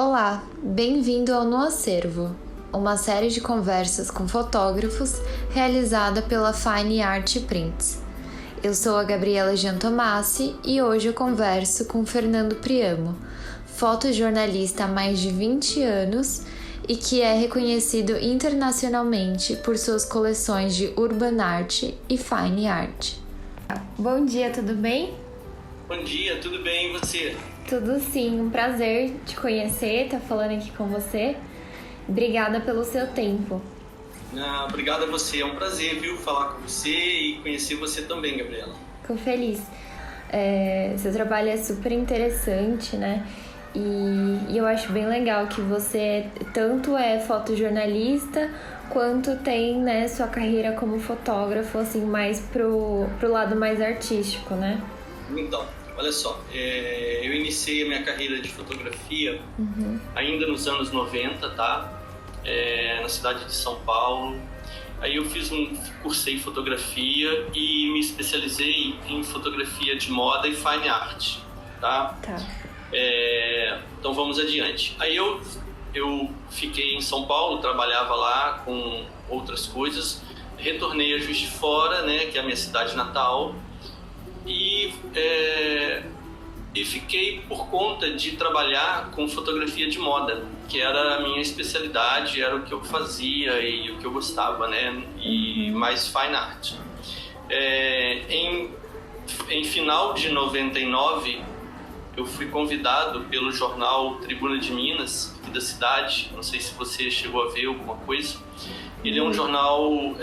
Olá, bem-vindo ao No Acervo, uma série de conversas com fotógrafos realizada pela Fine Art Prints. Eu sou a Gabriela Giantomassi e hoje eu converso com Fernando Priamo, fotojornalista há mais de 20 anos e que é reconhecido internacionalmente por suas coleções de urban art e fine art. Bom dia, tudo bem? Bom dia, tudo bem e você? Tudo sim, um prazer te conhecer, estar falando aqui com você. Obrigada pelo seu tempo. Obrigado a você, é um prazer, viu, falar com você e conhecer você também, Gabriela. Fico feliz. Seu trabalho é super interessante, né? E eu acho bem legal que você tanto é fotojornalista quanto tem, né, sua carreira como fotógrafo, assim, mais pro lado mais artístico, né? Então, olha só, eu iniciei a minha carreira de fotografia ainda nos anos 90, tá? Na cidade de São Paulo. Aí eu cursei fotografia e me especializei em fotografia de moda e fine art, tá? Então vamos adiante. Aí eu fiquei em São Paulo, trabalhava lá com outras coisas, retornei a Juiz de Fora, né, que é a minha cidade natal, e fiquei por conta de trabalhar com fotografia de moda, que era a minha especialidade, era o que eu fazia e o que eu gostava, né? E mais fine art. Em final de 99, eu fui convidado pelo jornal Tribuna de Minas, aqui da cidade. Não sei se você chegou a ver alguma coisa. Ele é um jornal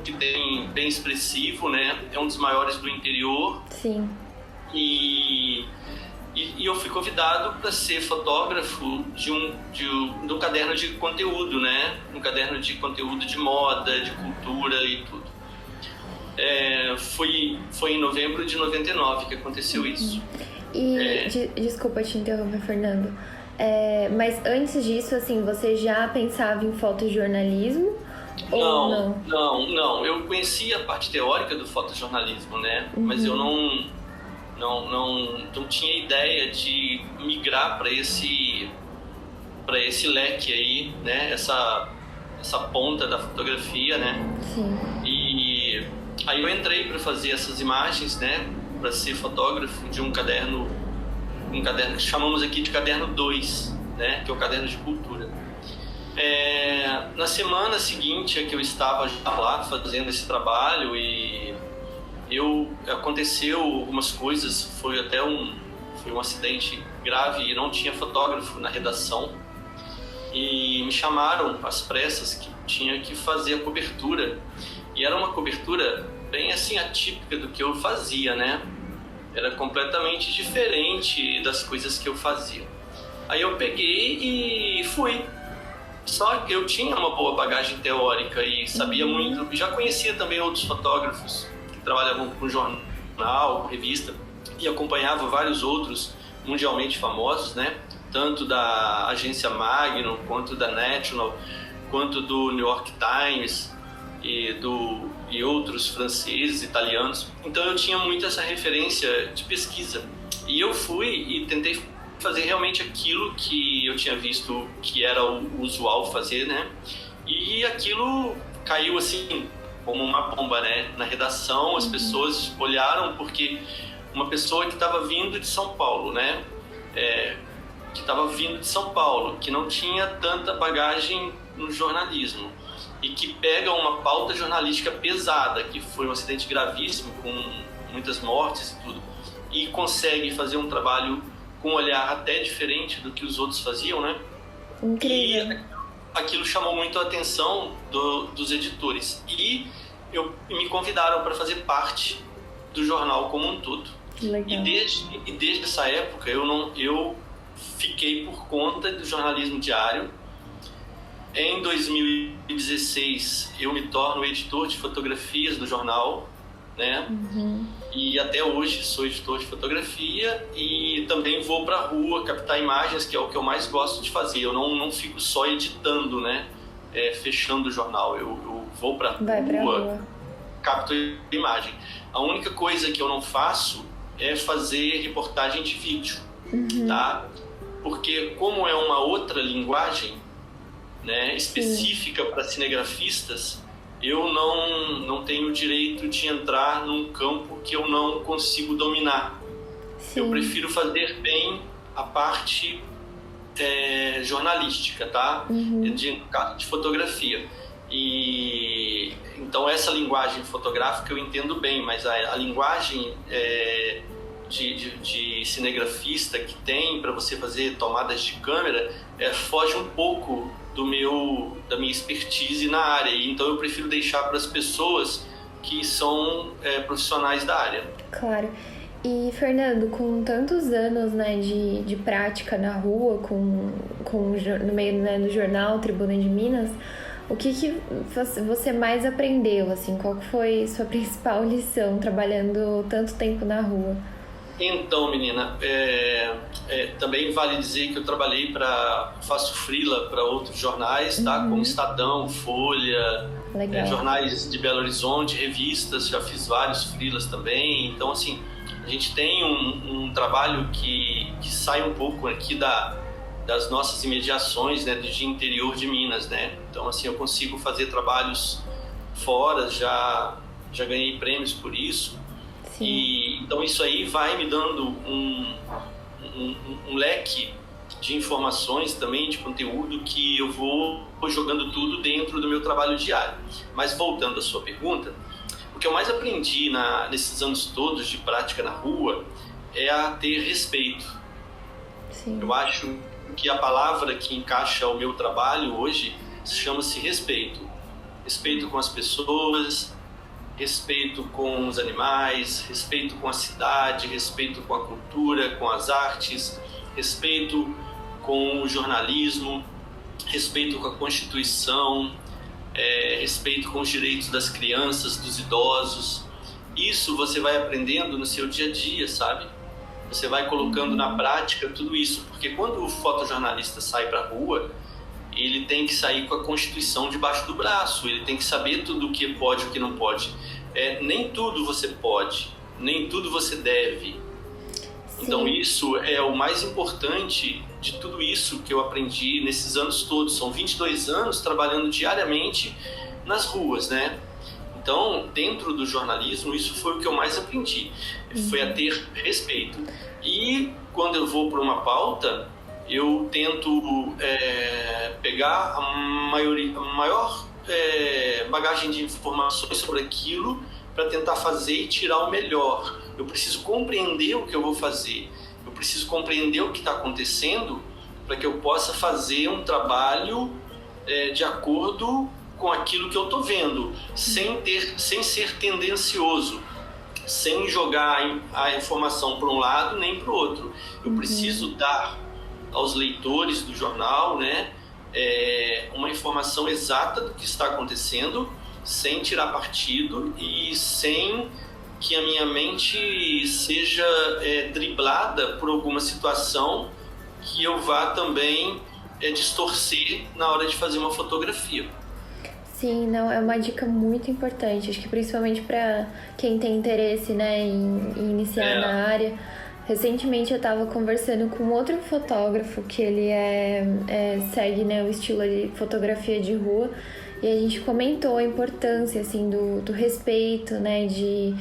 que tem bem expressivo, né? É um dos maiores do interior. Sim. E eu fui convidado para ser fotógrafo de um caderno de conteúdo, né? Um caderno de conteúdo de moda, de cultura e tudo. Foi em novembro de 99 que aconteceu isso. Desculpa te interromper, Fernando. Mas antes disso, assim, você já pensava em fotojornalismo? Não. Eu conhecia a parte teórica do fotojornalismo, né? Mas eu não tinha ideia de migrar para esse leque aí, né? Essa ponta da fotografia, né? Sim. E aí eu entrei para fazer essas imagens, né? Para ser fotógrafo de um caderno que chamamos aqui de caderno 2, né? Que é o caderno de cultura. Na semana seguinte é que eu estava já lá fazendo esse trabalho e aconteceu algumas coisas, foi um acidente grave e não tinha fotógrafo na redação e me chamaram às pressas que tinha que fazer a cobertura, e era uma cobertura bem assim atípica do que eu fazia, né? Era completamente diferente das coisas que eu fazia. Aí eu peguei e fui. Só que eu tinha uma boa bagagem teórica e sabia muito, já conhecia também outros fotógrafos que trabalhavam com jornal, com revista, e acompanhava vários outros mundialmente famosos, né? Tanto da agência Magnum, quanto da National, quanto do New York Times e outros franceses, italianos. Então eu tinha muito essa referência de pesquisa. E eu fui e tentei fazer realmente aquilo que eu tinha visto que era o usual fazer, né? E aquilo caiu assim como uma bomba, né? Na redação as pessoas olharam, porque uma pessoa que estava vindo de São Paulo, né? Que não tinha tanta bagagem no jornalismo e que pega uma pauta jornalística pesada, que foi um acidente gravíssimo com muitas mortes e tudo, e consegue fazer um trabalho com um olhar até diferente do que os outros faziam, né? Incrível. E aquilo chamou muito a atenção dos editores. E me convidaram para fazer parte do jornal como um todo. Legal. E desde essa época eu fiquei por conta do jornalismo diário. Em 2016 eu me torno editor de fotografias do jornal, né? E até hoje sou editor de fotografia e também vou para a rua captar imagens, que é o que eu mais gosto de fazer. Eu não fico só editando, né? Fechando o jornal. Eu vou para a rua, capto imagem. A única coisa que eu não faço é fazer reportagem de vídeo, tá? porque como é uma outra linguagem, né, específica para cinegrafistas, eu não tenho o direito de entrar num campo que eu não consigo dominar. Sim. Eu prefiro fazer bem a parte jornalística, tá? De fotografia. E então essa linguagem fotográfica eu entendo bem, mas a linguagem de cinegrafista que tem para você fazer tomadas de câmera foge um pouco da minha expertise na área. Então eu prefiro deixar para as pessoas que são profissionais da área. Claro. E, Fernando, com tantos anos, né, de prática na rua, no meio, né, do jornal Tribuna de Minas, o que você mais aprendeu, assim? Qual foi sua principal lição trabalhando tanto tempo na rua? Então, menina, também vale dizer que eu faço freela para outros jornais, tá? Como Estadão, Folha, jornais de Belo Horizonte, revistas, já fiz vários freelas também. Então, assim, a gente tem um trabalho que sai um pouco aqui das nossas imediações, né, de interior de Minas, né? Então, assim, eu consigo fazer trabalhos fora, já ganhei prêmios por isso. Sim. E então isso aí vai me dando um leque de informações também, de conteúdo, que eu vou jogando tudo dentro do meu trabalho diário. Mas voltando à sua pergunta, o que eu mais aprendi nesses anos todos de prática na rua é a ter respeito. Sim. Eu acho que a palavra que encaixa o meu trabalho hoje chama-se respeito. Respeito com as pessoas, respeito com os animais, respeito com a cidade, respeito com a cultura, com as artes, respeito com o jornalismo, respeito com a Constituição, respeito com os direitos das crianças, dos idosos. Isso você vai aprendendo no seu dia a dia, sabe? Você vai colocando na prática tudo isso, porque quando o fotojornalista sai para a rua, ele tem que sair com a Constituição debaixo do braço, ele tem que saber tudo o que pode e o que não pode. Nem tudo você pode, nem tudo você deve. Sim. Então isso é o mais importante de tudo isso que eu aprendi nesses anos todos. São 22 anos trabalhando diariamente nas ruas, né? Então, dentro do jornalismo, isso foi o que eu mais aprendi, foi a ter respeito. E quando eu vou para uma pauta, eu tento pegar a maior bagagem de informações sobre aquilo para tentar fazer e tirar o melhor. Eu preciso compreender o que eu vou fazer, eu preciso compreender o que está acontecendo para que eu possa fazer um trabalho de acordo com aquilo que eu estou vendo, sem ser tendencioso, sem jogar a informação para um lado nem para o outro. Eu preciso dar aos leitores do jornal, né, uma informação exata do que está acontecendo, sem tirar partido e sem que a minha mente seja driblada por alguma situação que eu vá também distorcer na hora de fazer uma fotografia. Sim, não, é uma dica muito importante, acho que principalmente para quem tem interesse, né, em iniciar na área. Recentemente eu estava conversando com outro fotógrafo que ele segue, né, o estilo de fotografia de rua, e a gente comentou a importância, assim, do respeito, né, de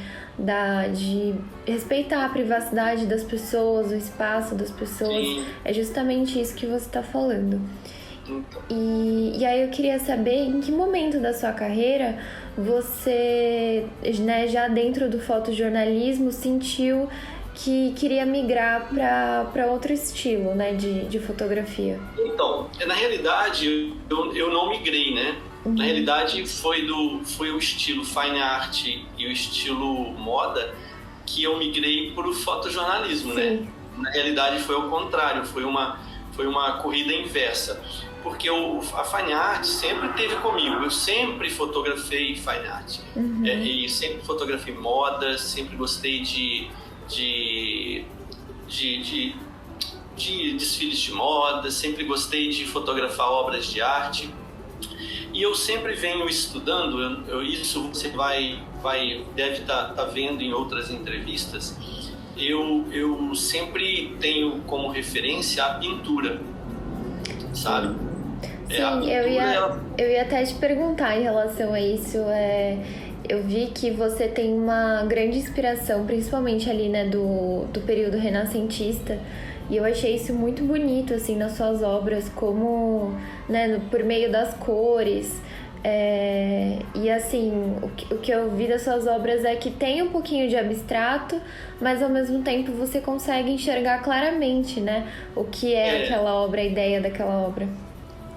respeitar a privacidade das pessoas, o espaço das pessoas. Sim. É justamente isso que você está falando. E aí eu queria saber em que momento da sua carreira você, né, já dentro do fotojornalismo, sentiu que queria migrar para outro estilo, né, de fotografia. Então, na realidade, eu não migrei, né? Na realidade, foi o estilo fine art e o estilo moda que eu migrei para o fotojornalismo, né? Na realidade, foi o contrário, foi uma corrida inversa. Porque a fine art sempre esteve comigo, eu sempre fotografei fine art. E sempre fotografei moda, sempre gostei de desfiles de moda, sempre gostei de fotografar obras de arte. E eu sempre venho estudando, isso você deve estar vendo em outras entrevistas, eu sempre tenho como referência a pintura, sabe? Sim, eu ia até te perguntar em relação a isso. Eu vi que você tem uma grande inspiração, principalmente ali, né, do período renascentista. E eu achei isso muito bonito, assim, nas suas obras, como, né, por meio das cores. E assim, o que eu vi das suas obras é que tem um pouquinho de abstrato, mas ao mesmo tempo você consegue enxergar claramente, né, o que é aquela obra, a ideia daquela obra.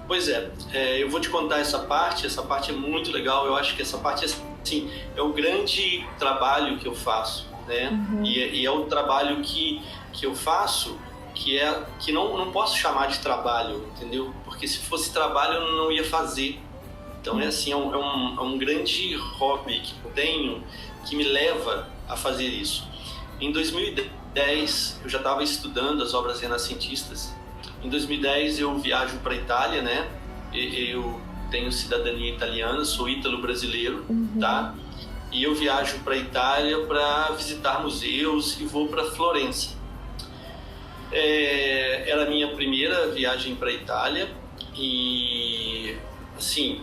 Pois é, eu vou te contar essa parte é muito legal. Eu acho que essa parte, assim, é o grande trabalho que eu faço, né? E é o trabalho que eu faço que não posso chamar de trabalho, entendeu? Porque se fosse trabalho eu não ia fazer. Então é assim, é um grande hobby que eu tenho, que me leva a fazer isso. Em 2010 eu já estava estudando as obras renascentistas. Em 2010 eu viajo para a Itália, né? Eu tenho cidadania italiana, sou ítalo-brasileiro, tá? E eu viajo para a Itália para visitar museus e vou para Florença. Era a minha primeira viagem para a Itália e, assim,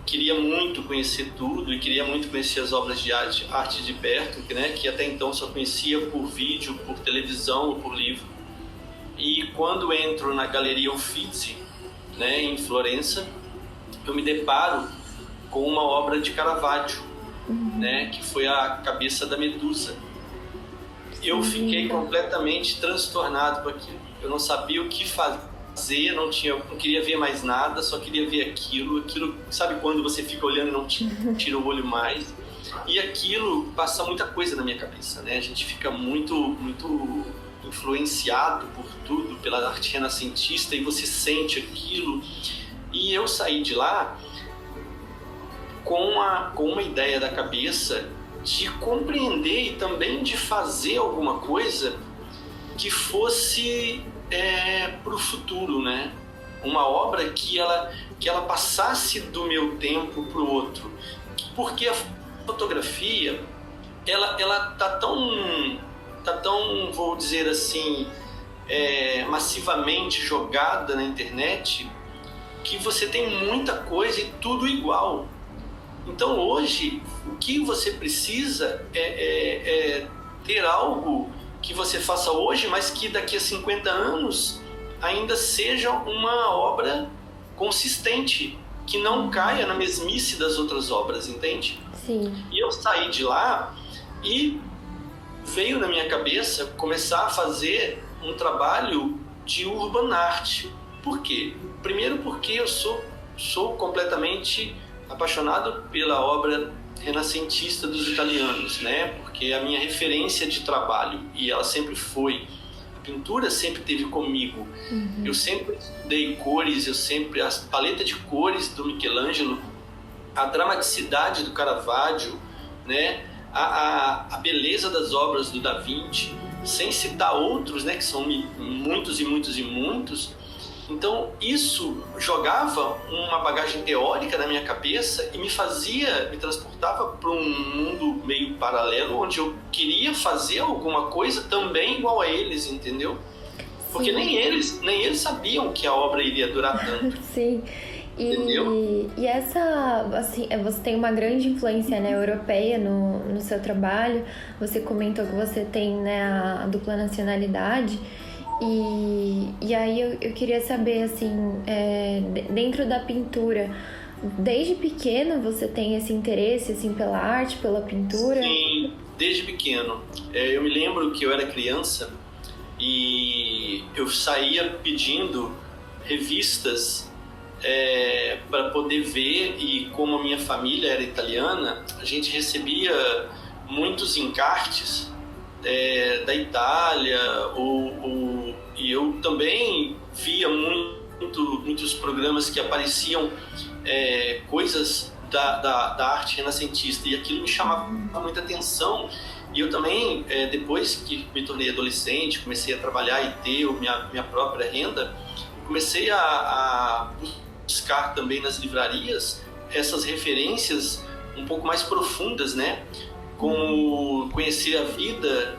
queria muito conhecer tudo e queria muito conhecer as obras de arte de perto, né? Que até então só conhecia por vídeo, por televisão ou por livro. E quando entro na Galeria Uffizi, né, em Florença, eu me deparo com uma obra de Caravaggio, né, que foi a Cabeça da Medusa. Eu fiquei completamente transtornado com aquilo. Eu não sabia o que fazer, não queria ver mais nada, só queria ver aquilo. Aquilo, sabe quando você fica olhando e não tira o olho mais? E aquilo passa muita coisa na minha cabeça, né? A gente fica muito influenciado por tudo, pela arte renascentista, e você sente aquilo. E eu saí de lá com uma ideia da cabeça de compreender e também de fazer alguma coisa que fosse para o futuro, né? Uma obra que ela passasse do meu tempo para o outro, porque a fotografia ela tá tão, vou dizer assim, massivamente jogada na internet, que você tem muita coisa e tudo igual. Então hoje o que você precisa é ter algo que você faça hoje, mas que daqui a 50 anos ainda seja uma obra consistente, que não caia na mesmice das outras obras, entende? Sim. E eu saí de lá e veio na minha cabeça começar a fazer um trabalho de urban art. Por quê? Primeiro porque eu sou completamente apaixonado pela obra renascentista dos italianos, né? Porque é a minha referência de trabalho, e ela sempre foi. A pintura sempre esteve comigo. Eu sempre estudei cores, a paleta de cores do Michelangelo, a dramaticidade do Caravaggio, né? A beleza das obras do Da Vinci, sem citar outros, né, que são muitos e muitos e muitos. Então isso jogava uma bagagem teórica na minha cabeça e me transportava para um mundo meio paralelo, onde eu queria fazer alguma coisa também igual a eles, entendeu? Porque nem eles sabiam que a obra iria durar tanto. Sim. E essa, assim, você tem uma grande influência, né, europeia no seu trabalho. Você comentou que você tem, né, a dupla nacionalidade. E aí eu queria saber, assim, dentro da pintura, desde pequeno você tem esse interesse, assim, pela arte, pela pintura? Sim, desde pequeno. Eu me lembro que eu era criança e eu saía pedindo revistas para poder ver, e como a minha família era italiana, a gente recebia muitos encartes da Itália, e eu também via muitos programas que apareciam coisas da arte renascentista, e aquilo me chamava muita atenção. E eu também, depois que me tornei adolescente, comecei a trabalhar e ter minha própria renda, comecei a buscar também nas livrarias essas referências um pouco mais profundas, né? Como conhecer a vida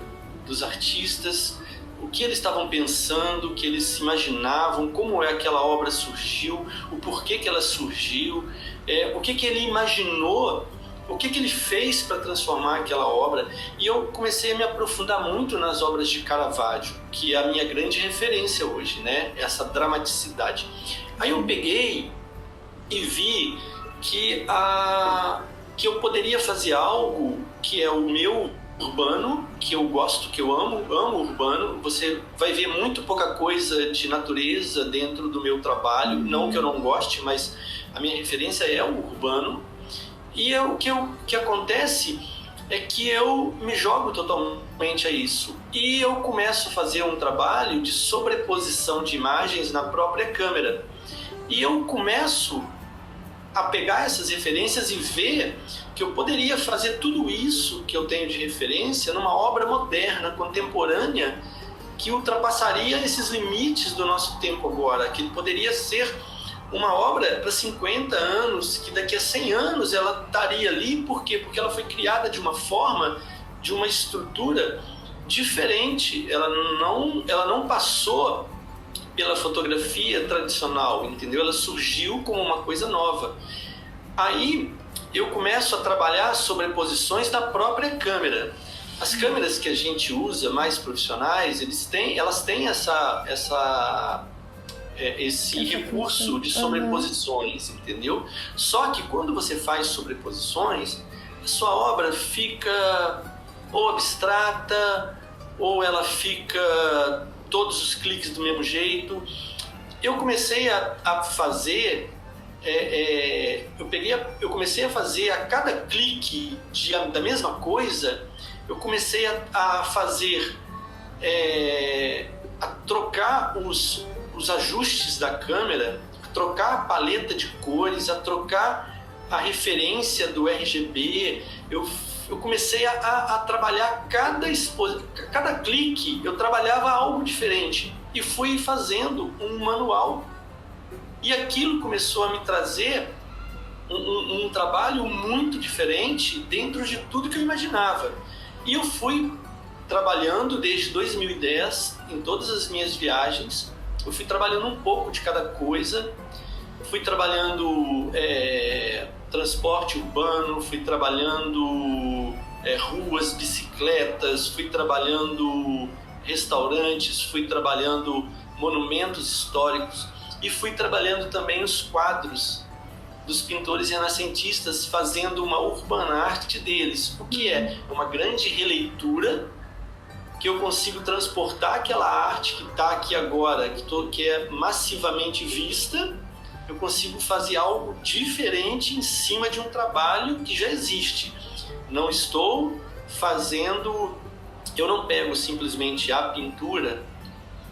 dos artistas, o que eles estavam pensando, o que eles imaginavam, como aquela obra surgiu, o porquê que ela surgiu, o que ele imaginou, o que ele fez para transformar aquela obra. E eu comecei a me aprofundar muito nas obras de Caravaggio, que é a minha grande referência hoje, né? Essa dramaticidade. Aí eu peguei e vi que eu poderia fazer algo que é o meu urbano, que eu gosto, que eu amo urbano. Você vai ver muito pouca coisa de natureza dentro do meu trabalho, não que eu não goste, mas a minha referência é o urbano. E o que acontece é que eu me jogo totalmente a isso. E eu começo a fazer um trabalho de sobreposição de imagens na própria câmera. E eu começo a pegar essas referências e ver que eu poderia fazer tudo isso que eu tenho de referência numa obra moderna, contemporânea, que ultrapassaria esses limites do nosso tempo agora, que poderia ser uma obra para 50 anos, que daqui a 100 anos ela estaria ali. Por quê? Porque ela foi criada de uma forma, de uma estrutura diferente. Ela não passou pela fotografia tradicional, entendeu? Ela surgiu como uma coisa nova. Aí eu começo a trabalhar sobreposições da própria câmera. As câmeras que a gente usa, mais profissionais, elas têm esse recurso de sobreposições, entendeu? Só que quando você faz sobreposições, a sua obra fica ou abstrata, ou ela fica todos os cliques do mesmo jeito. Eu comecei a fazer, eu comecei a fazer a cada clique da mesma coisa, eu comecei a fazer, a trocar os ajustes da câmera, a trocar a paleta de cores, a trocar a referência do RGB. Eu comecei a trabalhar cada clique, eu trabalhava algo diferente e fui fazendo um manual. E aquilo começou a me trazer um trabalho muito diferente dentro de tudo que eu imaginava. E eu fui trabalhando desde 2010 em todas as minhas viagens. Eu fui trabalhando um pouco de cada coisa, fui trabalhando transporte urbano, fui trabalhando ruas, bicicletas, fui trabalhando restaurantes, fui trabalhando monumentos históricos e fui trabalhando também os quadros dos pintores renascentistas, fazendo uma urban art deles, o que é uma grande releitura, que eu consigo transportar aquela arte que está aqui agora, que é massivamente vista, eu consigo fazer algo diferente em cima de um trabalho que já existe. Não estou fazendo, eu não pego simplesmente a pintura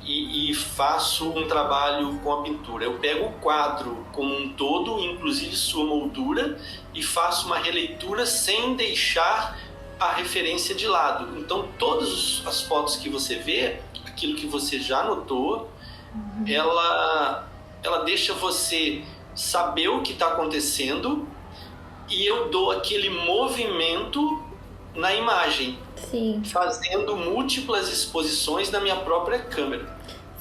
e faço um trabalho com a pintura. Eu pego o quadro como um todo, inclusive sua moldura, e faço uma releitura sem deixar a referência de lado. Então todas as fotos que você vê, aquilo que você já notou, ela deixa você saber o que está acontecendo, e eu dou aquele movimento na imagem. Sim. Fazendo múltiplas exposições na minha própria câmera.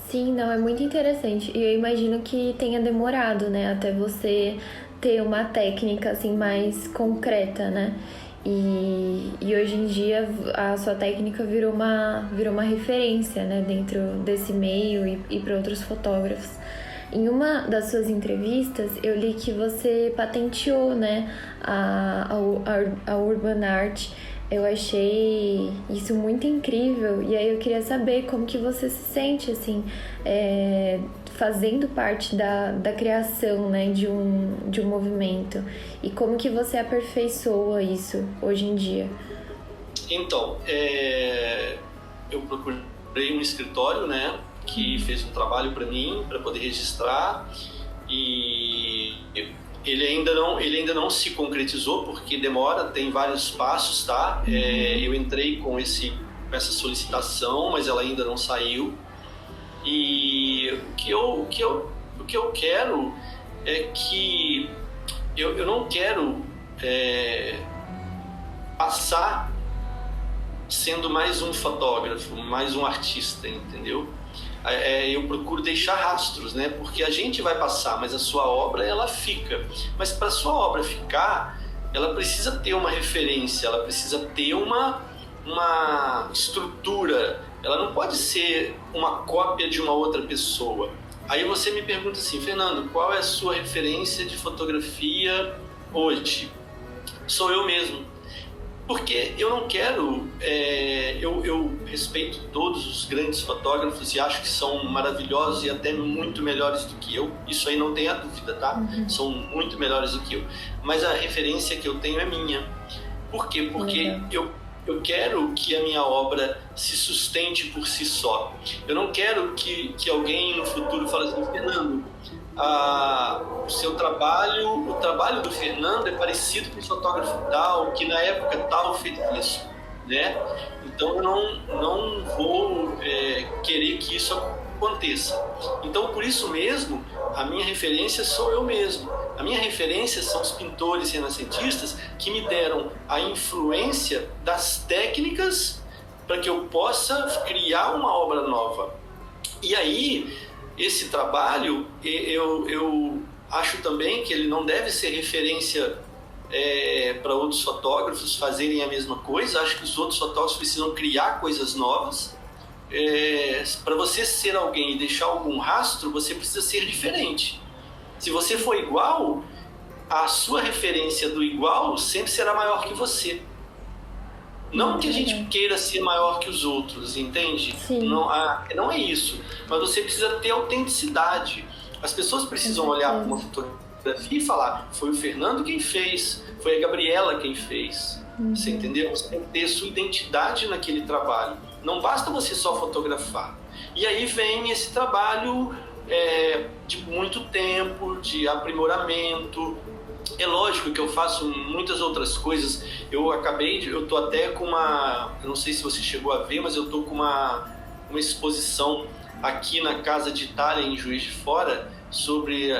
Sim, não, é muito interessante. E eu imagino que tenha demorado, né, até você ter uma técnica assim mais concreta, né? E hoje em dia a sua técnica virou uma referência, né, dentro desse meio e para outros fotógrafos. Em uma das suas entrevistas, eu li que você patenteou, né, a Urban Art. Eu achei isso muito incrível, e aí eu queria saber como que você se sente, assim, fazendo parte da criação, né, de um movimento, e como que você aperfeiçoa isso hoje em dia. Então, eu procurei um escritório, né, que fez um trabalho para mim, para poder registrar, e ele ainda não se concretizou, porque demora, tem vários passos, tá? Eu entrei com essa solicitação, mas ela ainda não saiu. E o que eu quero é que eu não quero passar sendo mais um fotógrafo, mais um artista, entendeu? Eu procuro deixar rastros, né? Porque a gente vai passar, mas a sua obra, ela fica. Mas para a sua obra ficar, ela precisa ter uma referência, ela precisa ter uma estrutura, ela não pode ser uma cópia de uma outra pessoa. Aí você me pergunta assim, Fernando, qual é a sua referência de fotografia hoje? Sou eu mesmo. Porque eu não quero... eu respeito todos os grandes fotógrafos e acho que são maravilhosos e até muito melhores do que eu. Isso aí não tenha dúvida, tá? São muito melhores do que eu. Mas a referência que eu tenho é minha. Por quê? Porque eu quero que a minha obra se sustente por si só. Eu não quero que alguém no futuro fale assim, Fernando, o trabalho do Fernando é parecido com o fotógrafo tal, que na época tal fez isso, né? Então eu não vou querer que isso aconteça. Então, por isso mesmo, a minha referência sou eu mesmo. A minha referência são os pintores renascentistas que me deram a influência das técnicas para que eu possa criar uma obra nova. E aí, esse trabalho, eu acho também que ele não deve ser referência para outros fotógrafos fazerem a mesma coisa. Acho que os outros fotógrafos precisam criar coisas novas. Para você ser alguém e deixar algum rastro, você precisa ser diferente. Se você for igual, a sua referência do igual sempre será maior que você. Não que a gente queira ser maior que os outros, entende? Não é isso. Mas você precisa ter autenticidade. As pessoas precisam olhar para uma fotografia e falar, foi o Fernando quem fez, foi a Gabriela quem fez. Você entendeu? Você tem que ter sua identidade naquele trabalho. Não basta você só fotografar. E aí vem esse trabalho de muito tempo, de aprimoramento. É lógico que eu faço muitas outras coisas. Eu tô até com eu não sei se você chegou a ver, mas eu tô com uma exposição aqui na Casa de Itália, em Juiz de Fora, sobre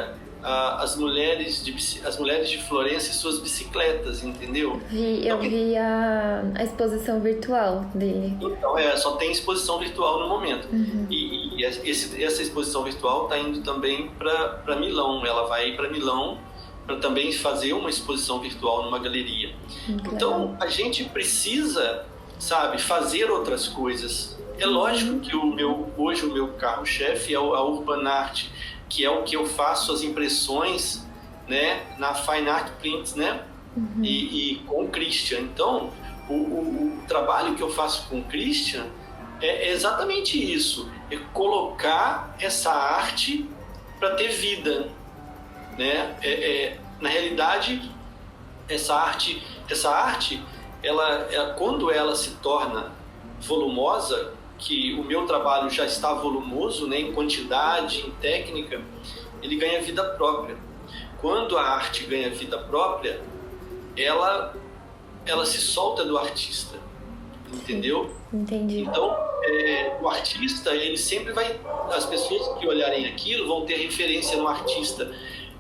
as mulheres de Florença e suas bicicletas, entendeu? Eu vi a exposição virtual dele. Então, só tem exposição virtual no momento. E essa exposição virtual está indo também para Milão. Ela vai para Milão para também fazer uma exposição virtual numa galeria. Então, a gente precisa, sabe, fazer outras coisas. É lógico que hoje o meu carro-chefe é a Urban Art, que é o que eu faço as impressões, né, na Fine Art Prints, né, e com o Christian. Então, o trabalho que eu faço com o Christian é exatamente isso, é colocar essa arte para ter vida, né? Na realidade, essa arte, quando ela se torna volumosa, que o meu trabalho já está volumoso, né, em quantidade, em técnica, ele ganha vida própria. Quando a arte ganha vida própria, ela se solta do artista, entendeu? Entendi. Então, o artista, ele sempre vai... As pessoas que olharem aquilo vão ter referência no artista,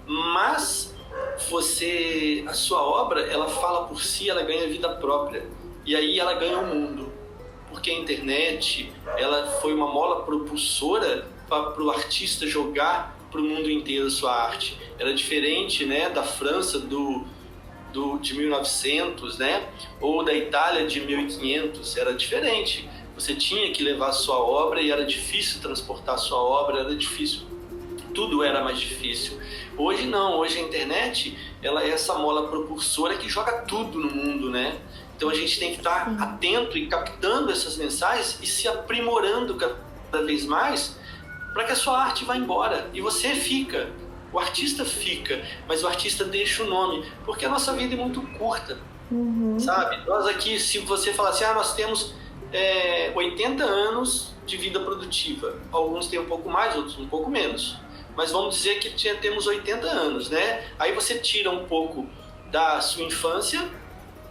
mas a sua obra, ela fala por si, ela ganha vida própria. E aí ela ganha o mundo. Porque a internet, ela foi uma mola propulsora para o artista jogar para o mundo inteiro a sua arte. Era diferente, né, da França de 1900, né, ou da Itália de 1500, era diferente. Você tinha que levar a sua obra e era difícil transportar a sua obra, era difícil, tudo era mais difícil. Hoje não, hoje a internet, ela é essa mola propulsora que joga tudo no mundo, né? Então a gente tem que estar atento e captando essas mensagens e se aprimorando cada vez mais para que a sua arte vá embora. E você fica, o artista fica, mas o artista deixa o nome, porque a nossa vida é muito curta, sabe? Nós aqui, se você falar assim, nós temos 80 anos de vida produtiva, alguns têm um pouco mais, outros um pouco menos, mas vamos dizer que temos 80 anos, né? Aí você tira um pouco da sua infância,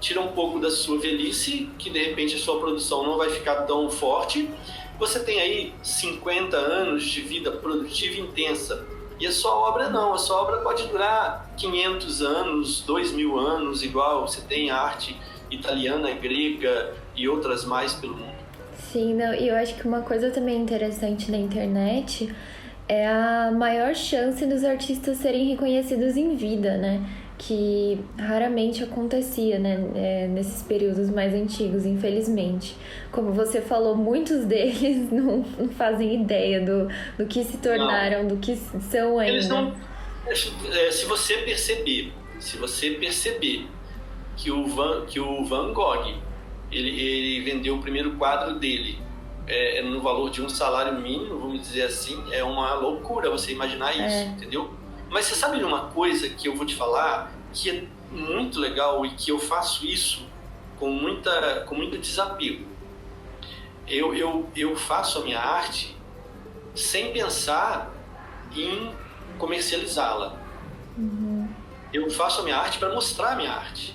tira um pouco da sua velhice, que de repente a sua produção não vai ficar tão forte. Você tem aí 50 anos de vida produtiva intensa. E a sua obra não, a sua obra pode durar 500 anos, 2000 anos, igual você tem a arte italiana, grega, e outras mais pelo mundo. Sim, não, e eu acho que uma coisa também interessante na internet é a maior chance dos artistas serem reconhecidos em vida, né? Que raramente acontecia, né? Nesses períodos mais antigos, infelizmente. Como você falou, muitos deles não fazem ideia do que se tornaram, não. Do que são ainda. Eles não... Se você perceber que o Van Gogh, ele vendeu o primeiro quadro dele no valor de um salário mínimo, vamos dizer assim, é uma loucura você imaginar isso, entendeu? Mas você sabe de uma coisa que eu vou te falar, que é muito legal e que eu faço isso com muito desapego. Eu faço a minha arte sem pensar em comercializá-la. Uhum. Eu faço a minha arte para mostrar a minha arte.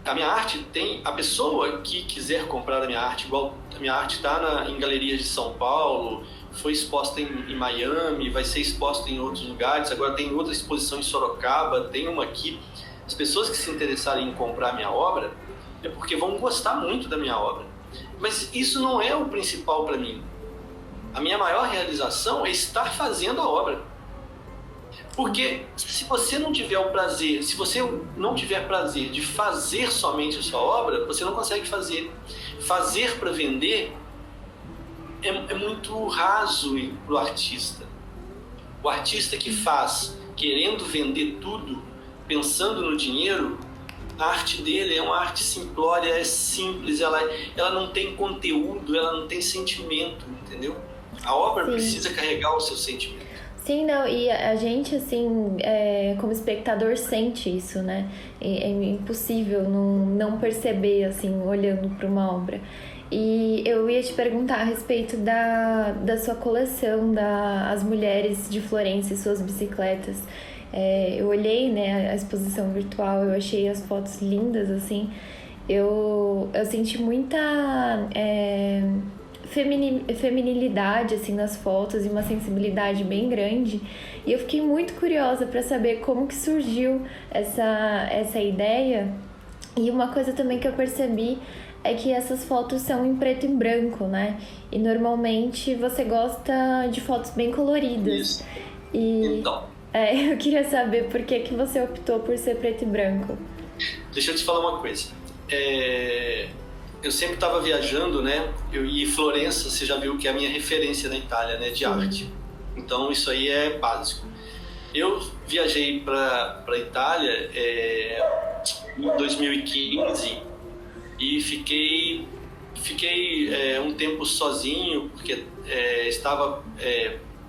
A minha arte tem... A pessoa que quiser comprar a minha arte, igual a minha arte está em galerias de São Paulo, foi exposta em Miami, vai ser exposta em outros lugares, agora tem outra exposição em Sorocaba, tem uma aqui. As pessoas que se interessarem em comprar a minha obra é porque vão gostar muito da minha obra. Mas isso não é o principal para mim. A minha maior realização é estar fazendo a obra. Porque se você não tiver o prazer, se você não tiver prazer de fazer somente a sua obra, você não consegue fazer. Fazer para vender é muito raso para o artista. O artista que faz querendo vender tudo, pensando no dinheiro, a arte dele é uma arte simplória, é simples, ela não tem conteúdo, ela não tem sentimento, entendeu? A obra precisa carregar o seu sentimento. Sim, não, e a gente, assim, como espectador sente isso, né? É impossível não perceber, assim, olhando para uma obra. E eu ia te perguntar a respeito da sua coleção, As Mulheres de Florença e Suas Bicicletas. Eu olhei, né, a exposição virtual, eu achei as fotos lindas, assim. Eu senti muita feminilidade, assim, nas fotos e uma sensibilidade bem grande. E eu fiquei muito curiosa para saber como que surgiu essa ideia. E uma coisa também que eu percebi é que essas fotos são em preto e branco, né? E normalmente você gosta de fotos bem coloridas. Isso. E então, eu queria saber por que você optou por ser preto e branco. Deixa eu te falar uma coisa. Eu sempre estava viajando, né? E Florença, você já viu que é a minha referência na Itália, né? De arte. Então isso aí é básico. Eu viajei para a Itália em 2015 e fiquei um tempo sozinho, porque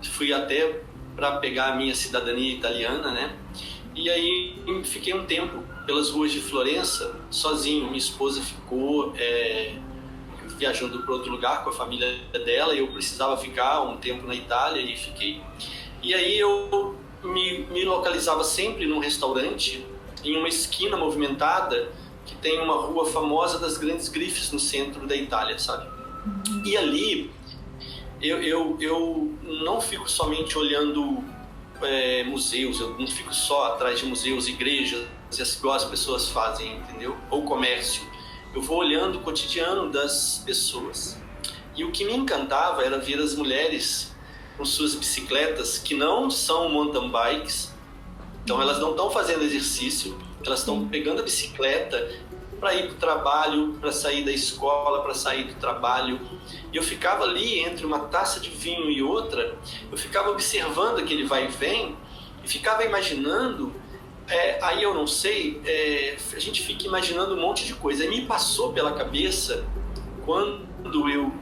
fui até para pegar a minha cidadania italiana, né? E aí fiquei um tempo pelas ruas de Florença sozinho. Minha esposa ficou viajando para outro lugar com a família dela e eu precisava ficar um tempo na Itália e fiquei. E aí eu me localizava sempre num restaurante em uma esquina movimentada que tem uma rua famosa das grandes grifes no centro da Itália, sabe? E ali eu não fico somente olhando museus, eu não fico só atrás de museus, igrejas, igual as pessoas fazem, entendeu? Ou comércio. Eu vou olhando o cotidiano das pessoas. E o que me encantava era ver as mulheres com suas bicicletas, que não são mountain bikes, então elas não estão fazendo exercício, elas estão pegando a bicicleta para ir para o trabalho, para sair da escola, para sair do trabalho. E eu ficava ali entre uma taça de vinho e outra, eu ficava observando aquele vai e vem e ficava imaginando, aí eu não sei, a gente fica imaginando um monte de coisa. E me passou pela cabeça, quando eu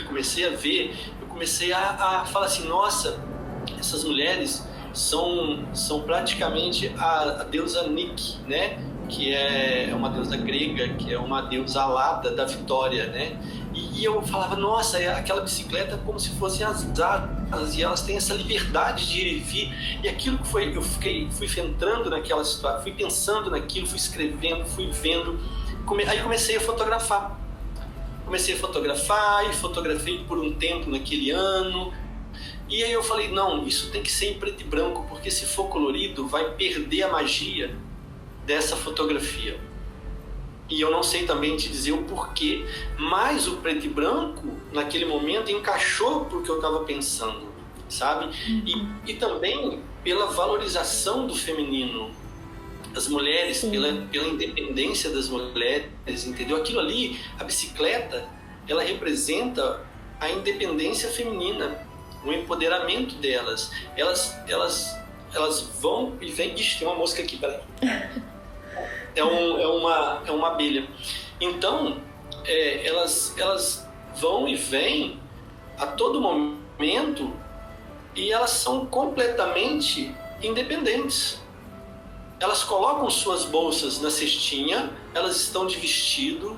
comecei a ver, eu comecei a falar assim, nossa, essas mulheres são praticamente a deusa Nike, né? Que é uma deusa grega, que é uma deusa alada da vitória, né? E eu falava, nossa, aquela bicicleta é como se fossem as asas, e elas têm essa liberdade de ir e vir. E aquilo que fui entrando naquela situação, fui pensando naquilo, fui escrevendo, fui vendo. Aí comecei a fotografar. E fotografei por um tempo naquele ano. E aí eu falei, não, isso tem que ser em preto e branco, porque se for colorido, vai perder a magia dessa fotografia. E eu não sei também te dizer o porquê, mas o preto e branco, naquele momento, encaixou porque eu estava pensando, sabe? E também pela valorização do feminino. As mulheres, pela independência das mulheres, entendeu? Aquilo ali, a bicicleta, ela representa a independência feminina, o empoderamento delas. Elas vão e vêm... Ixi, tem uma mosca aqui, peraí. É uma abelha. Então, elas vão e vêm a todo momento e elas são completamente independentes. Elas colocam suas bolsas na cestinha, elas estão de vestido,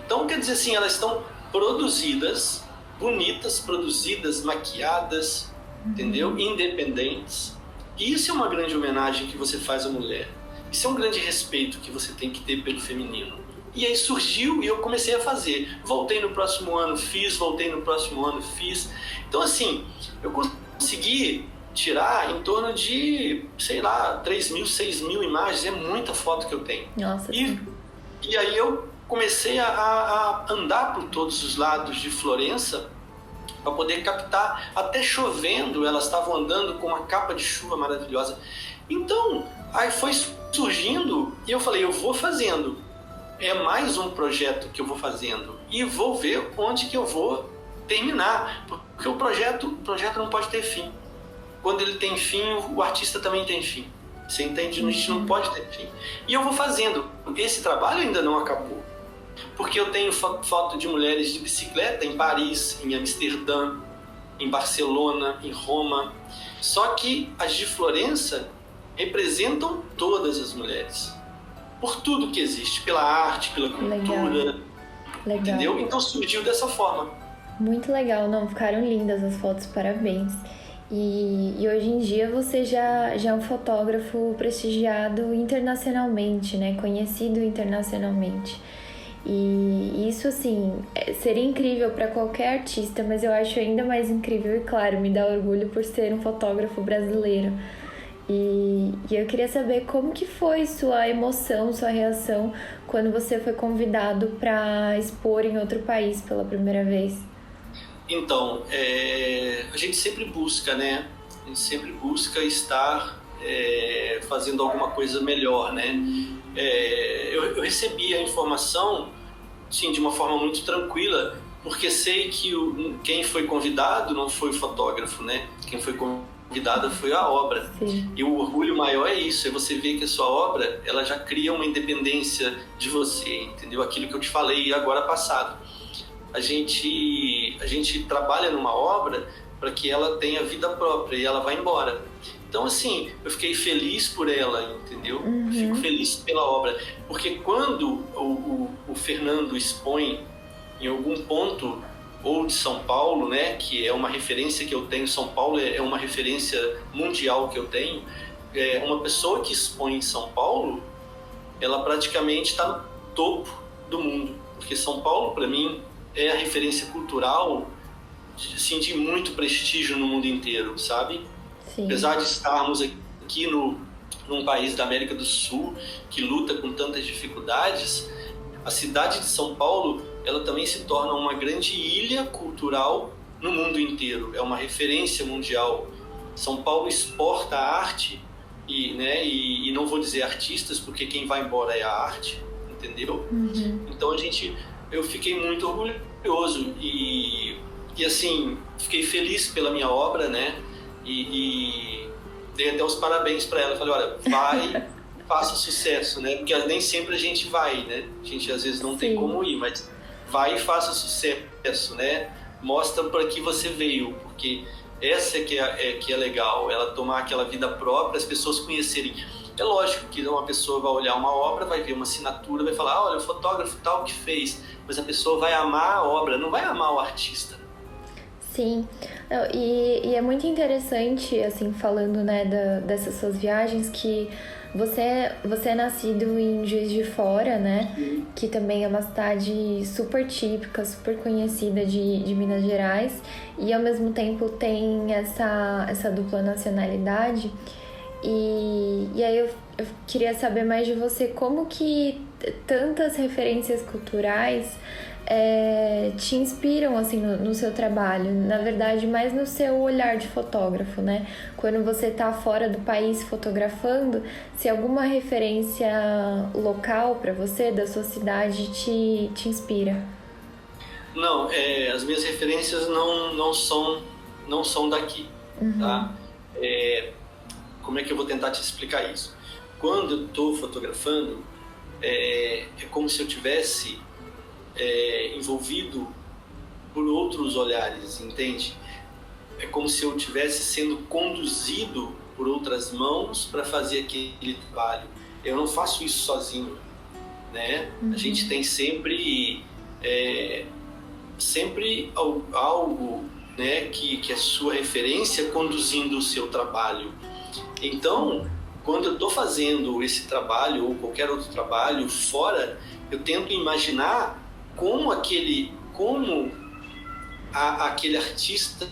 então quer dizer assim, elas estão produzidas, bonitas, produzidas, maquiadas, entendeu? Independentes. E isso é uma grande homenagem que você faz à mulher. Isso é um grande respeito que você tem que ter pelo feminino. E aí surgiu e eu comecei a fazer. Voltei no próximo ano, fiz, voltei no próximo ano, fiz. Então assim, eu consegui tirar em torno de, sei lá, 3.000, 6.000 imagens. É muita foto que eu tenho. Nossa. E aí eu comecei a andar por todos os lados de Florença para poder captar. Até chovendo, elas estavam andando com uma capa de chuva maravilhosa. Então, aí foi surgindo e eu falei, eu vou fazendo. É mais um projeto que eu vou fazendo e vou ver onde que eu vou terminar. Porque o projeto não pode ter fim. Quando ele tem fim, o artista também tem fim. Você entende? A gente não pode ter fim. E eu vou fazendo. Esse trabalho ainda não acabou. Porque eu tenho foto de mulheres de bicicleta em Paris, em Amsterdã, em Barcelona, em Roma. Só que as de Florença representam todas as mulheres. Por tudo que existe. Pela arte, pela cultura. Legal. Entendeu? Então surgiu dessa forma. Muito legal. Não, ficaram lindas as fotos. Parabéns. E hoje em dia você já é um fotógrafo prestigiado internacionalmente, né? Conhecido internacionalmente. E isso, assim, seria incrível para qualquer artista, mas eu acho ainda mais incrível e, claro, me dá orgulho por ser um fotógrafo brasileiro. E eu queria saber como que foi sua emoção, sua reação quando você foi convidado para expor em outro país pela primeira vez. Então, a gente sempre busca, né? A gente sempre busca estar fazendo alguma coisa melhor, né? Eu recebi a informação, sim, de uma forma muito tranquila, porque sei que quem foi convidado não foi o fotógrafo, né? Quem foi convidado foi a obra. Sim. E o orgulho maior é isso, é você ver que a sua obra, ela já cria uma independência de você, entendeu? Aquilo que eu te falei agora passado. A gente trabalha numa obra para que ela tenha vida própria e ela vai embora. Então, assim, eu fiquei feliz por ela, entendeu? Fico feliz pela obra. Porque quando o Fernando expõe em algum ponto, ou de São Paulo, né, que é uma referência que eu tenho, São Paulo é uma referência mundial que eu tenho, uma pessoa que expõe em São Paulo, ela praticamente está no topo do mundo. Porque São Paulo, para mim, é a referência cultural assim, de muito prestígio no mundo inteiro, sabe? Sim. Apesar de estarmos aqui num país da América do Sul que luta com tantas dificuldades, a cidade de São Paulo, ela também se torna uma grande ilha cultural no mundo inteiro. É uma referência mundial. São Paulo exporta a arte e não vou dizer artistas, porque quem vai embora é a arte, entendeu? Então eu fiquei muito orgulhoso e assim, fiquei feliz pela minha obra, né? E dei até os parabéns para ela. Falei, olha, vai, faça sucesso, né? Porque nem sempre a gente vai, né? A gente às vezes não tem como ir, mas vai e faça sucesso, né? Mostra para que você veio, porque essa que é legal, ela tomar aquela vida própria, as pessoas conhecerem. É lógico que uma pessoa vai olhar uma obra, vai ver uma assinatura, vai falar, olha, o fotógrafo tal que fez, mas a pessoa vai amar a obra, não vai amar o artista. Sim, e é muito interessante, assim, falando, né, dessas suas viagens, que você é nascido em Juiz de Fora, né, que também é uma cidade super típica, super conhecida de Minas Gerais, e ao mesmo tempo tem essa dupla nacionalidade. E aí eu queria saber mais de você, como que tantas referências culturais te inspiram assim no seu trabalho, na verdade mais no seu olhar de fotógrafo, né? Quando você está fora do país fotografando, se alguma referência local para você, da sua cidade, te inspira? Não, as minhas referências não são daqui, tá? Como é que eu vou tentar te explicar isso? Quando eu estou fotografando, é como se eu tivesse envolvido por outros olhares, entende? É como se eu estivesse sendo conduzido por outras mãos para fazer aquele trabalho. Eu não faço isso sozinho, né? A gente tem sempre algo, né, que é sua referência conduzindo o seu trabalho. Então, quando eu estou fazendo esse trabalho ou qualquer outro trabalho fora, eu tento imaginar como aquele artista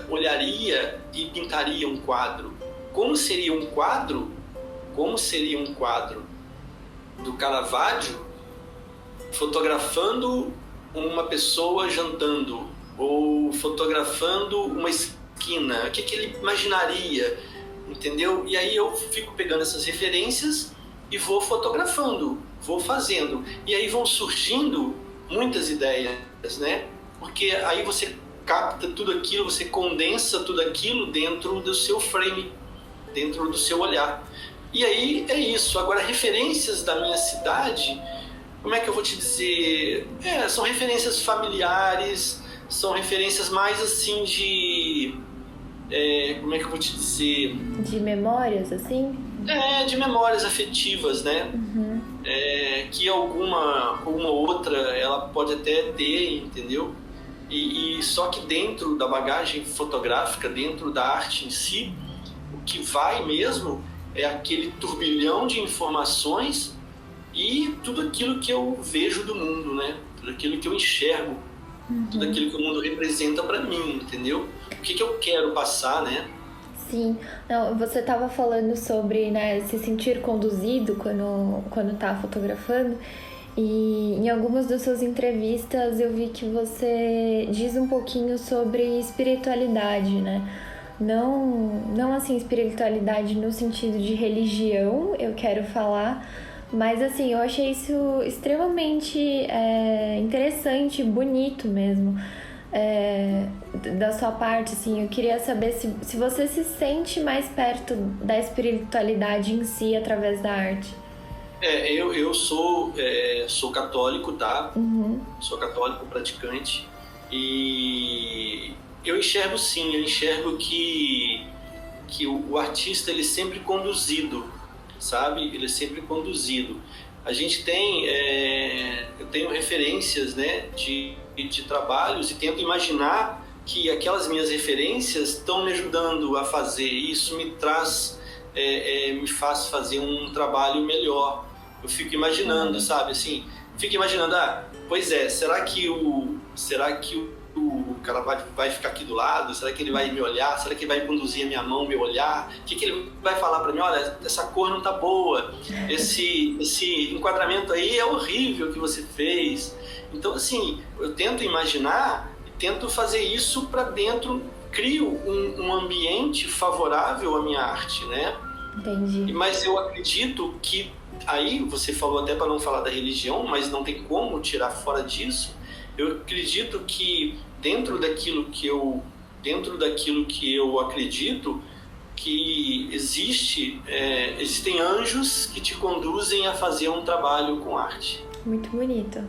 olharia e pintaria um quadro. Como seria um quadro do Caravaggio fotografando uma pessoa jantando, ou fotografando uma esquina, o que ele imaginaria, entendeu? E aí eu fico pegando essas referências e vou fotografando, vou fazendo, e aí vão surgindo muitas ideias, né? Porque aí você capta tudo aquilo, você condensa tudo aquilo dentro do seu frame, dentro do seu olhar. E aí é isso. Agora, referências da minha cidade, como é que eu vou te dizer? São referências familiares, são referências mais assim de... como é que eu vou te dizer? De memórias, assim? De memórias afetivas, né? Que uma outra ela pode até ter, entendeu? E só que dentro da bagagem fotográfica, dentro da arte em si, o que vai mesmo é aquele turbilhão de informações e tudo aquilo que eu vejo do mundo, né? Tudo aquilo que eu enxergo, tudo aquilo que o mundo representa para mim, entendeu? O que eu quero passar, né? Sim. Não, você estava falando sobre, né, se sentir conduzido quando tá fotografando, e em algumas das suas entrevistas eu vi que você diz um pouquinho sobre espiritualidade, né? Não assim, espiritualidade no sentido de religião, eu quero falar, mas assim, eu achei isso extremamente interessante, bonito mesmo. Da sua parte, assim, eu queria saber se você se sente mais perto da espiritualidade em si através da arte. Eu sou católico, tá? Sou católico praticante e eu enxergo sim, eu enxergo que o artista ele é sempre conduzido, sabe? Ele é sempre conduzido. A gente tem, eu tenho referências, né, de trabalhos e tento imaginar que aquelas minhas referências estão me ajudando a fazer. Isso me traz, me faz fazer um trabalho melhor. Eu fico imaginando, sabe, assim, fico imaginando, pois será que o Caravaggio vai ficar aqui do lado? Será que ele vai me olhar? Será que ele vai conduzir a minha mão, meu olhar? O que ele vai falar para mim? Olha, essa cor não tá boa, esse enquadramento aí é horrível que você fez. Então, assim, eu tento imaginar e tento fazer isso para dentro, crio um ambiente favorável à minha arte, né? Entendi. Mas eu acredito que, aí você falou até para não falar da religião, mas não tem como tirar fora disso, eu acredito que dentro daquilo que eu acredito, que existem anjos que te conduzem a fazer um trabalho com arte. Muito bonito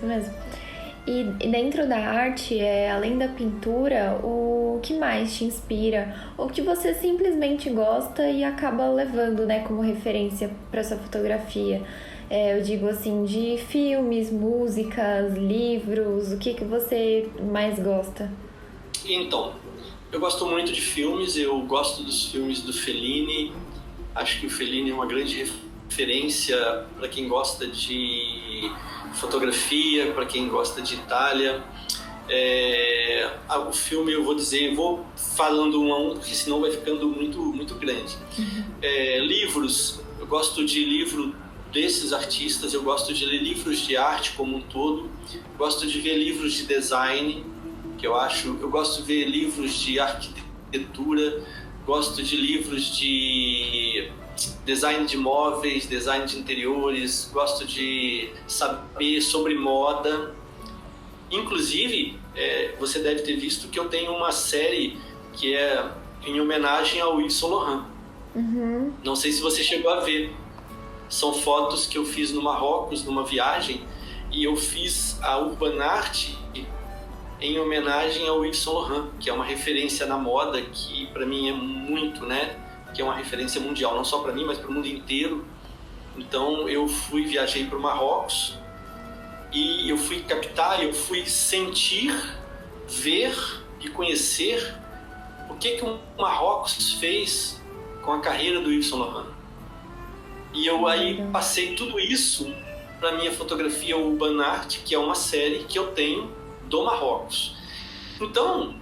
mesmo. E dentro da arte, além da pintura, o que mais te inspira? Ou que você simplesmente gosta e acaba levando, né, como referência para sua fotografia? Eu digo assim, de filmes, músicas, livros, o que você mais gosta? Então, eu gosto muito de filmes, eu gosto dos filmes do Fellini. Acho que o Fellini é uma grande referência para quem gosta de fotografia, para quem gosta de Itália. O filme, eu vou dizer, vou falando um a um, porque senão vai ficando muito, muito grande. Livros, eu gosto de livro desses artistas, eu gosto de ler livros de arte como um todo, gosto de ver livros de design, eu gosto de ver livros de arquitetura, gosto de livros de design de móveis, design de interiores, gosto de saber sobre moda. Inclusive, você deve ter visto que eu tenho uma série que é em homenagem ao Yves Saint Laurent. Não sei se você chegou a ver. São fotos que eu fiz no Marrocos, numa viagem, e eu fiz a urban art em homenagem ao Yves Saint Laurent, que é uma referência na moda que para mim é muito, né? Que é uma referência mundial, não só para mim, mas para o mundo inteiro. Então eu viajei para o Marrocos e eu fui captar, eu fui sentir, ver e conhecer o que o Marrocos fez com a carreira do Yves Saint Laurent. E eu aí passei tudo isso para minha fotografia Urban Art, que é uma série que eu tenho do Marrocos. Então,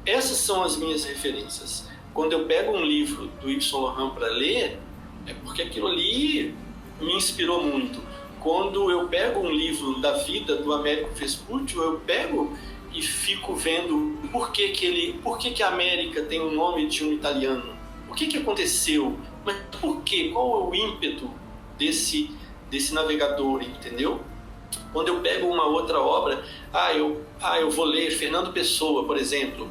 essas são as minhas referências. Quando eu pego um livro do Yves Saint Laurent para ler, é porque aquilo ali me inspirou muito. Quando eu pego um livro da vida do Américo Vespucci, eu pego e fico vendo por que a América tem o nome de um italiano. O que aconteceu? Mas por quê? Qual é o ímpeto desse navegador, entendeu? Quando eu pego uma outra obra, eu vou ler Fernando Pessoa, por exemplo.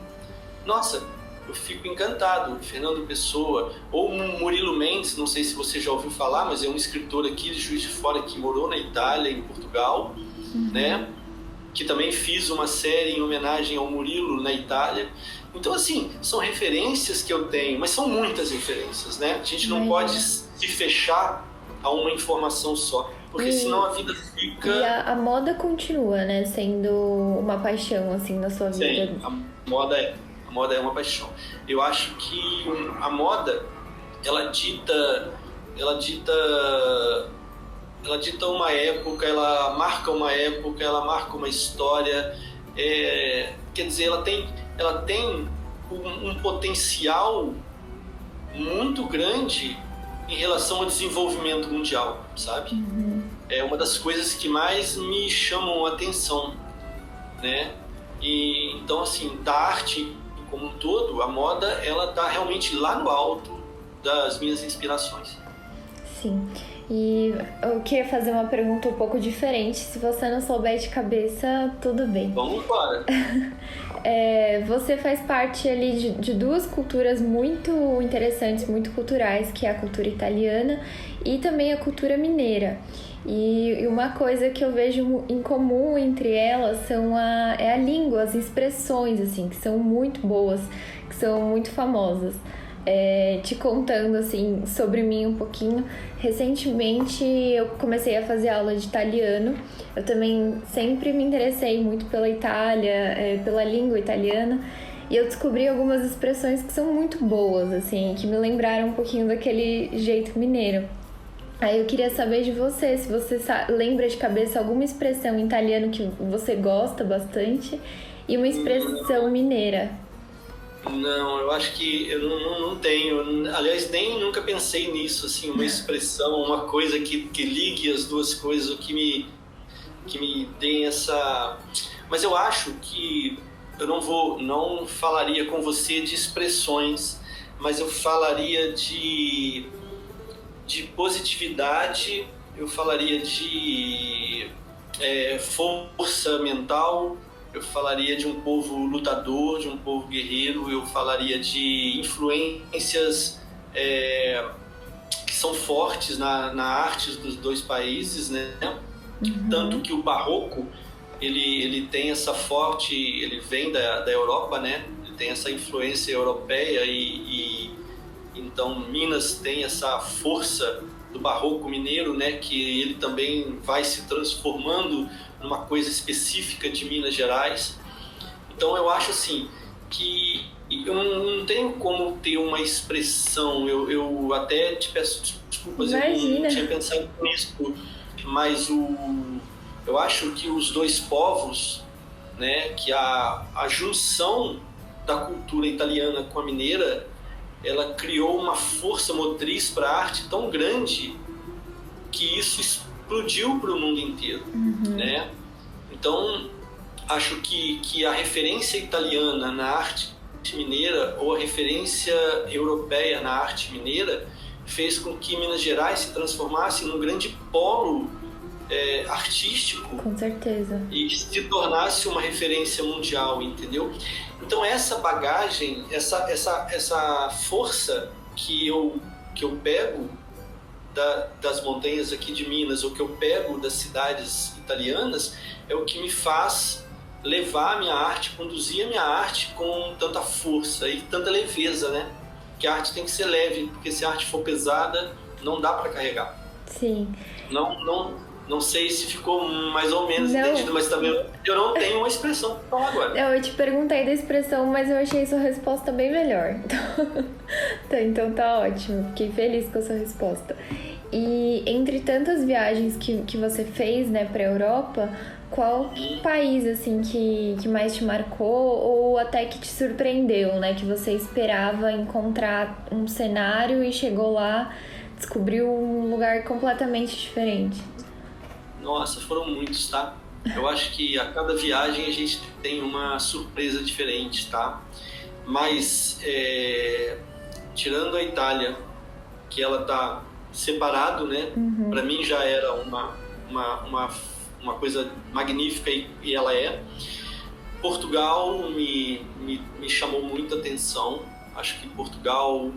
Nossa, eu fico encantado. Fernando Pessoa, ou Murilo Mendes, não sei se você já ouviu falar, mas é um escritor aqui de Juiz de Fora que morou na Itália, em Portugal, né? Que também fiz uma série em homenagem ao Murilo na Itália. Então, assim, são referências que eu tenho, mas são muitas referências, né? A gente não pode se fechar a uma informação só, porque senão a vida fica... E a moda continua, né? Sendo uma paixão, assim, na sua vida. Sim, a moda é uma paixão. Eu acho que a moda, ela dita uma época, ela marca uma história. Quer dizer, ela tem um potencial muito grande em relação ao desenvolvimento mundial, sabe? É uma das coisas que mais me chamam a atenção, né? E então, assim, da arte como um todo, a moda, ela tá realmente lá no alto das minhas inspirações. Sim. E eu queria fazer uma pergunta um pouco diferente. Se você não souber de cabeça, tudo bem. Vamos embora. Você faz parte ali de duas culturas muito interessantes, muito culturais, que é a cultura italiana e também a cultura mineira. E uma coisa que eu vejo em comum entre elas é a língua, as expressões, assim, que são muito boas, que são muito famosas. Te contando assim sobre mim um pouquinho, recentemente eu comecei a fazer aula de italiano. Eu também sempre me interessei muito pela Itália, pela língua italiana, e eu descobri algumas expressões que são muito boas, assim, que me lembraram um pouquinho daquele jeito mineiro. Aí eu queria saber de você, se você lembra de cabeça alguma expressão em italiano que você gosta bastante e uma expressão mineira. Não, eu acho que eu não tenho. Aliás, nem nunca pensei nisso, assim, uma expressão, uma coisa que ligue as duas coisas, que me dê essa... Mas eu acho que eu não falaria com você de expressões, mas eu falaria de positividade, eu falaria de força mental, eu falaria de um povo lutador, de um povo guerreiro, eu falaria de influências que são fortes na arte dos dois países, né? Tanto que o barroco, ele tem essa forte, ele vem da Europa, né? Ele tem essa influência europeia e então Minas tem essa força do barroco mineiro, né? Que ele também vai se transformando numa coisa específica de Minas Gerais. Então eu acho assim que eu não tenho como ter uma expressão. Eu até te peço desculpas, Imagina. Eu não tinha pensado nisso, mas eu acho que os dois povos, né, que a junção da cultura italiana com a mineira, ela criou uma força motriz para a arte tão grande que isso explodiu para o mundo inteiro, né? Então, acho que a referência italiana na arte mineira ou a referência europeia na arte mineira fez com que Minas Gerais se transformasse num grande polo artístico. Com certeza. E se tornasse uma referência mundial, entendeu? Então essa bagagem, essa força que eu pego das montanhas aqui de Minas, ou que eu pego das cidades italianas, é o que me faz levar a minha arte, conduzir a minha arte com tanta força e tanta leveza, né? Que a arte tem que ser leve, porque se a arte for pesada, não dá para carregar. Sim. Não sei se ficou mais ou menos entendido, mas também eu não tenho uma expressão para falar agora. Eu te perguntei da expressão, mas eu achei sua resposta bem melhor. Então tá ótimo, fiquei feliz com a sua resposta. E entre tantas viagens que você fez, né, pra Europa, qual país, assim, que mais te marcou ou até que te surpreendeu, né? Que você esperava encontrar um cenário e chegou lá, descobriu um lugar completamente diferente? Nossa, foram muitos, tá? Eu acho que a cada viagem a gente tem uma surpresa diferente, tá? Mas, tirando a Itália, que ela tá separado, né? Para mim já era uma coisa magnífica e ela é. Portugal me chamou muita atenção. Acho que Portugal,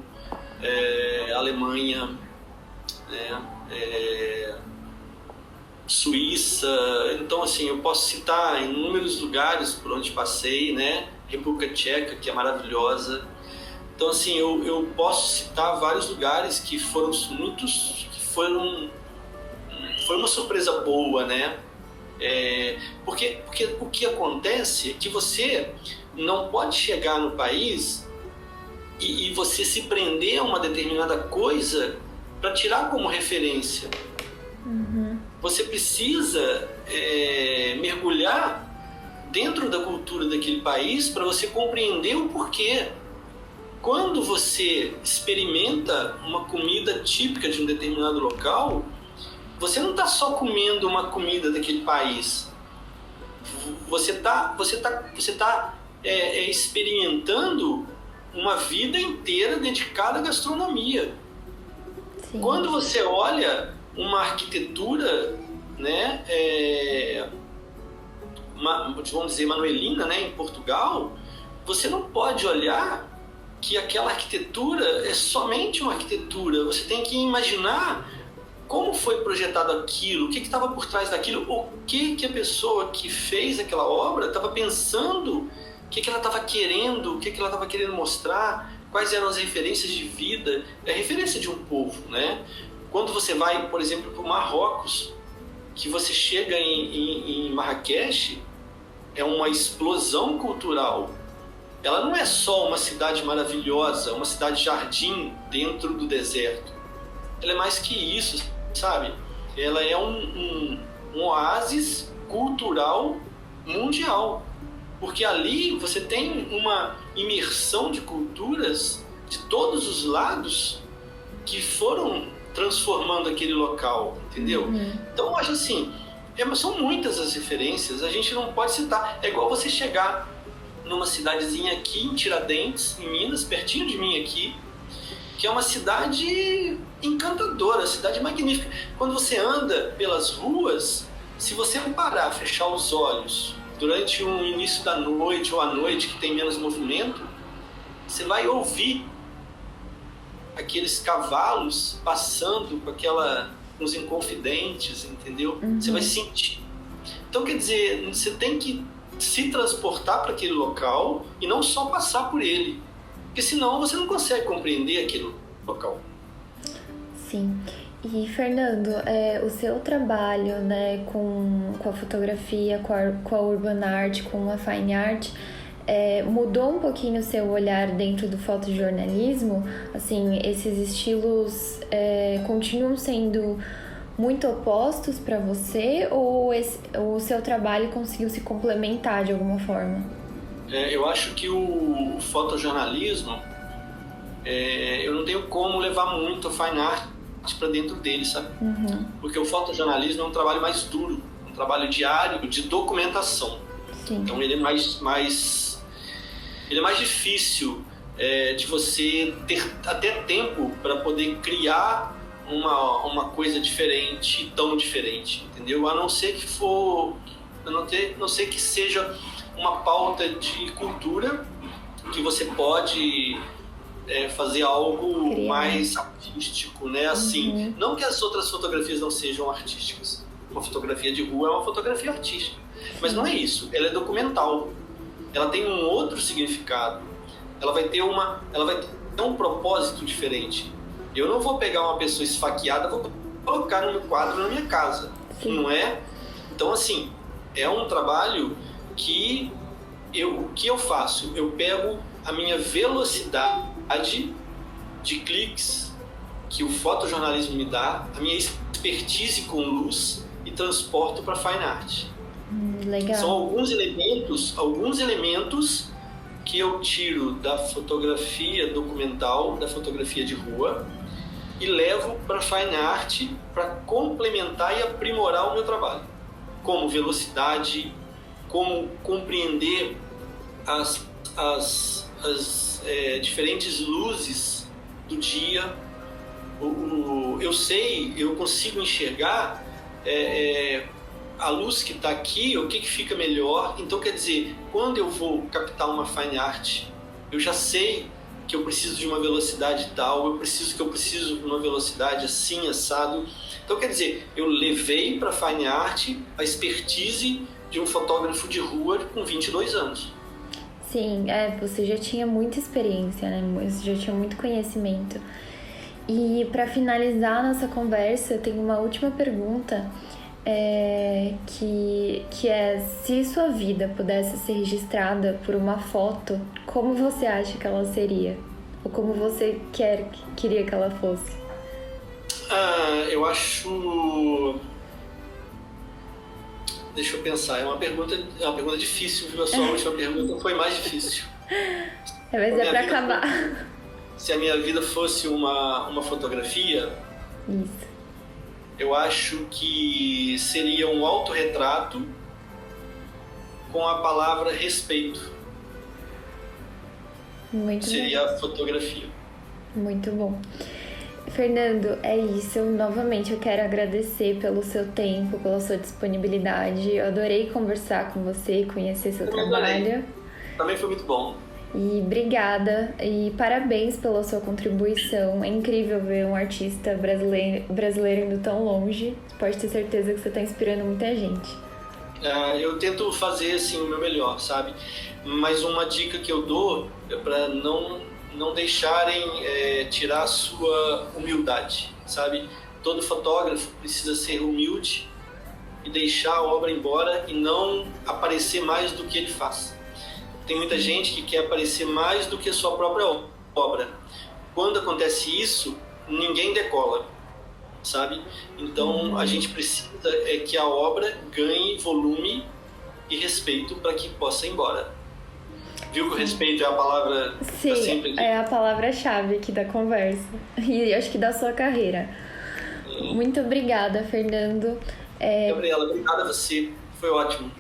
Alemanha, né? Suíça. Então, assim, eu posso citar inúmeros lugares por onde passei, né? República Tcheca, que é maravilhosa. Então, assim, eu posso citar vários lugares que foram muitos, que foi uma surpresa boa, né? Porque o que acontece é que você não pode chegar no país e você se prender a uma determinada coisa para tirar como referência. Você precisa mergulhar dentro da cultura daquele país para você compreender o porquê. Quando você experimenta uma comida típica de um determinado local, você não está só comendo uma comida daquele país. Você tá experimentando uma vida inteira dedicada à gastronomia. Sim. Quando você olha uma arquitetura, né, vamos dizer, manuelina, né, em Portugal, você não pode olhar que aquela arquitetura é somente uma arquitetura. Você tem que imaginar como foi projetado aquilo, o que estava por trás daquilo, o que a pessoa que fez aquela obra estava pensando, o que ela estava querendo, o que ela estava querendo mostrar, quais eram as referências de vida, a referência de um povo, né? Quando você vai, por exemplo, para o Marrocos, que você chega em Marrakech, é uma explosão cultural. Ela não é só uma cidade maravilhosa, uma cidade jardim dentro do deserto. Ela é mais que isso, sabe? Ela é um oásis cultural mundial. Porque ali você tem uma imersão de culturas de todos os lados que foram transformando aquele local, entendeu? Então eu acho assim, são muitas as referências, a gente não pode citar. É igual você chegar numa cidadezinha aqui em Tiradentes, em Minas, pertinho de mim aqui, que é uma cidade encantadora, cidade magnífica. Quando você anda pelas ruas, se você parar, fechar os olhos durante o início da noite ou à noite, que tem menos movimento, você vai ouvir aqueles cavalos passando com os inconfidentes, entendeu? Você vai sentir. Então, quer dizer, você tem que se transportar para aquele local e não só passar por ele, porque senão você não consegue compreender aquele local. Sim. E, Fernando, o seu trabalho, né, com a fotografia, com a urban art, com a fine art, mudou um pouquinho o seu olhar dentro do fotojornalismo? Assim, esses estilos continuam sendo muito opostos para você ou o seu trabalho conseguiu se complementar de alguma forma? Eu acho que o fotojornalismo, eu não tenho como levar muito a fine art para dentro dele, sabe? Porque o fotojornalismo é um trabalho mais duro, um trabalho diário de documentação. Sim. Então ele é mais difícil de você ter até tempo para poder criar uma coisa diferente, tão diferente, entendeu? A não ser que não ser que seja uma pauta de cultura que você pode fazer algo mais artístico, né? Assim, não que as outras fotografias não sejam artísticas. Uma fotografia de rua é uma fotografia artística, mas não é isso. Ela é documental. Ela tem um outro significado. Ela vai ter um propósito diferente. Eu não vou pegar uma pessoa esfaqueada, vou colocar no meu quadro na minha casa. Sim. Não é? Então, assim, é um trabalho que o que eu faço? Eu pego a minha velocidade de cliques que o fotojornalismo me dá, a minha expertise com luz e transporto para fine art. Legal. São alguns elementos que eu tiro da fotografia documental, da fotografia de rua e levo para fine art para complementar e aprimorar o meu trabalho, como velocidade, como compreender as diferentes luzes do dia. Eu consigo enxergar a luz que está aqui, o que fica melhor. Então, quer dizer, quando eu vou captar uma fine art, eu já sei que eu preciso de uma velocidade tal, eu preciso de uma velocidade assim, assado. Então, quer dizer, eu levei para fine art a expertise de um fotógrafo de rua com 22 anos. Sim, você já tinha muita experiência, né? Você já tinha muito conhecimento. E para finalizar nossa conversa, eu tenho uma última pergunta, que é: se sua vida pudesse ser registrada por uma foto, como você acha que ela seria? Ou como você queria que ela fosse? Eu acho... Deixa eu pensar, é uma pergunta difícil, viu? A sua última pergunta foi mais difícil. Mas é pra acabar. Se a minha vida fosse uma fotografia, isso, eu acho que seria um autorretrato com a palavra respeito. Muito seria bom. A fotografia. Muito bom. Fernando, é isso. Novamente eu quero agradecer pelo seu tempo, pela sua disponibilidade. Eu adorei conversar com você e conhecer seu trabalho. Também foi muito bom. E obrigada e parabéns pela sua contribuição. É incrível ver um artista brasileiro indo tão longe. Pode ter certeza que você está inspirando muita gente. Eu tento fazer assim, o meu melhor, sabe? Mas uma dica que eu dou é para não deixarem tirar a sua humildade, sabe? Todo fotógrafo precisa ser humilde e deixar a obra embora e não aparecer mais do que ele faz. Tem muita gente que quer aparecer mais do que a sua própria obra. Quando acontece isso, ninguém decola, sabe? Então a gente precisa que a obra ganhe volume e respeito para que possa ir embora. Viu que o respeito é a palavra... Sim, sempre... é a palavra-chave aqui da conversa. E acho que da sua carreira. Muito obrigada, Fernando. Gabriela, obrigada a você. Foi ótimo.